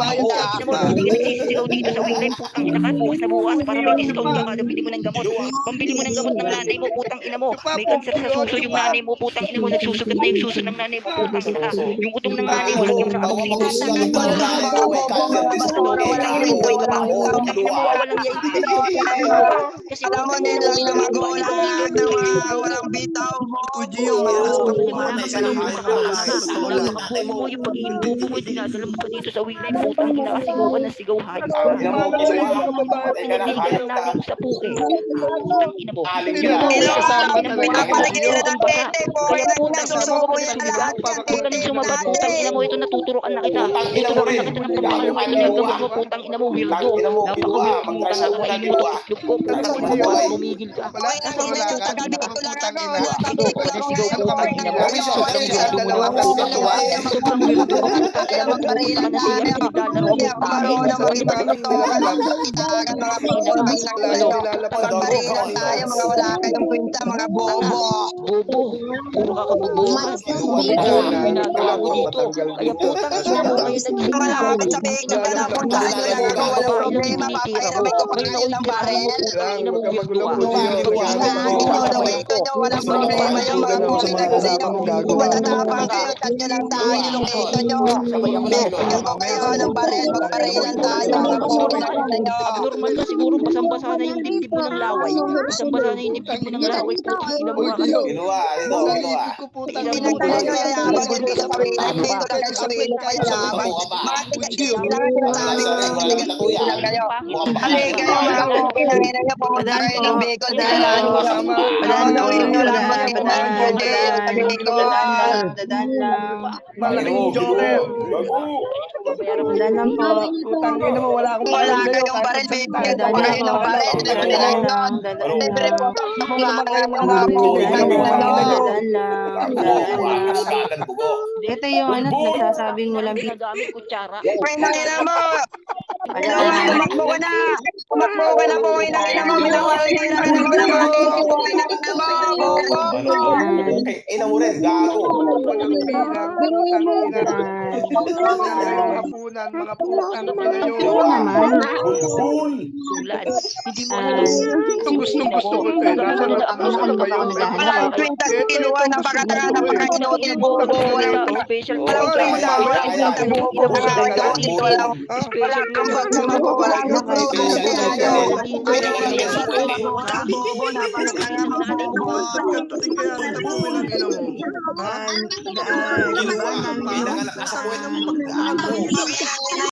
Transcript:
magbabayad ka Ina mo, ata. hindi ka nagsisigaw dito sa wing line, putang ina ka, bukas na bukas, para may discount ka, kada bili mo ng gamot. Pambili mo ng gamot ng nanay mo, putang ina mo. Chupa May po, cancer sa pulot, suso yung chupa. nanay mo, putang ina mo, nagsusugat na yung suso ng nanay mo, putang ina ka. Yung utong ng nanay mo, lagyan mo ng amoxicillin. Ikaw may cancer din sa Ano, puke. putang ina mo, buhay ka pa. Putang ina mo, walang iya, ibigay mo, putang ina mo ka. Kasi Alam mo, putang ina nila mo, yung magulang natin, mga walang bitaw, Uji yung malakas na kasi pumunta wala sa kang high pinag blood kahit sa taulan. napaka-bobo mo, yung pagiging bobo mo, dinadala mo pa dito sa wing line, putang ina ka, sigaw ka ng sigaw, hayop ka. Ina mo, gusto mo Mga babae, Pinagbili ka ng nanay mo sa puke. Putang ina mo. aling Hindi ka. naman Ilong kasama lang, talaga. pinapaligiran ng Basa. tete, Kaya boy, putang ina mo, nasusuko huwag ka yan na lahat sumabat. yan, Huwag ka nang sumabat, putang ina mo, ito natuturokan na kita. Ina mo Tuturokan na rin. kita ng pagpakalaki ng gamot mo, putang ina mo, weirdo. Ina mo, Napaka-weirdo mo, mag-try sa ulan, nakakainin mo tong kinuha. itlog ko, putang ina mo, tumigil ka. Wala Boy, ka, nang wala ina, ka. kagabi Ang ko lang putang ano, ina. nababili ko Sigaw ka lang ng kung sigaw, ano, putang boy, ina mo. Permission, Sobrang permission. weirdo mo dalawa naman, ka, putang ina mo. dalawa ka, Sobrang weirdo mo, putang ina mo, pumupunta ka ng CR, pinaglalaro mo Hindi yung ako tae. marunong Huwag naman Maraming magtotokan, nilaglag. magkitagan, mga Tangina ka. putang ina Lagi kayo. nilalapag mo. Magbarilan tayo, mga wala kayong kwenta, mga Tanga, bobo. bobo, puro ka kabobohan. Weirdo Yan, yung ginagawa mo nahanap ko, dito. patanggal Kaya dito. putang ina mo, Asan ngayon ka? Malapit sa bacon ka na, Lalapag. puntahan mo lang ako, mga walang babae lang yung problema, tinitira mo. papahiramin ko pa Ngayon kayo ako'y ng tirahin mo, barel. putang Lang, ina mo, huwag ka weirdo magulo ah. po niyo. Pag Naghahanap iniwan ako. mo, Ninyo, sasabayan lumito ko. nyo, walang Ibalik mo problema yung yung Kung mga suso ganun mo. sa putik mga kasi kasama yung mong Weirdo, gagawa. matatapang tanga ka. kayo, chat nyo lang tayo, lumito nyo. Sabayan mo ng Bibili reklamo. ko kayo ng barel, Putang ina mo, magbarilan ikaw tayo, talaga mga masakit. putang ina nyo. Abnormal ka siguro, basang-basa na yung dibdib mo ng laway. Basang-basa na yung dibdib Putang mo ng ina. laway, putang ina mo Uy, ka kasi. Gio. Kinuha, ito, Sa kinuha. likod ko, putang Tingnan ina. mo, Pinagtayo nyo, yayaman Pwede dito ka sa sabay. kawilan, tanga dito ka. kayo Pwede sabihin sabay na kahit sa mayayaman. Tapo likod. ka pa. Mga Uy, tiga-tiga Gio. lang sinasabi ko Sa kayo, mga tiga-tiga katuya. lang kayo. Mukhang Kali bakal. kayo mga Tanga. okay na ngayon nyo, pumunta kayo ng Bicol dahil Tama, lalo lang. tama. Tama na nyo lang mo na yung mga Malaking Jude joker. sa Bicol. Malaking Gino, joker. Babayaran mo Wala lang po. Putang ina mo, wala akong Kung wala pakialam sa'yo. kayong Kahit baril, magsalita bibigyan ka ko pa pa. kayo ng Wala baril. akong Libre pakialam. nun. Libre po. Hindi Mukha naman nga kayo ng mga mga nabibili. putang Yung ina mga nyo. nyo. Kaskatan bugo. Ito yung ano, nagsasabing walang ginagamit kutsara. May nangina mo. Hello, Wala. tumakbo ka na. Tumakbo ka na po. May nangina mo. Pinapalutira ka na mo ng mga titi mo. May nangina mo. Bobo. Ina mo rin, gago. Walang bilang. Putang ina. Yan. Yan kayong hapunan. Mga putang ina nyo. Oo naman. Bulbul. Sulan. Hindi mo Yan. alam. Gustong gusto ko ito eh. Nasa Kagabi mo nasa na ano ba yun? Wala yung kwenta sa kiluan. Napakatanga, napaka-inutil. Bobo Bobo. Walang special walang Oh, kwenta. tama. Walang kwenta. Bobo. Walang kwenta dito. Walang special ambag sa mga walang gusto. Walang Special, kwenta. special. Walang Walang kwenta. special. Walang bobo. Napakatanga, mga bobo. Ba't ganito din kaya kita pumilang ina mo? Ha? Daan. Kinuha. Daan. Pinanganak ka sa puwet. Gago.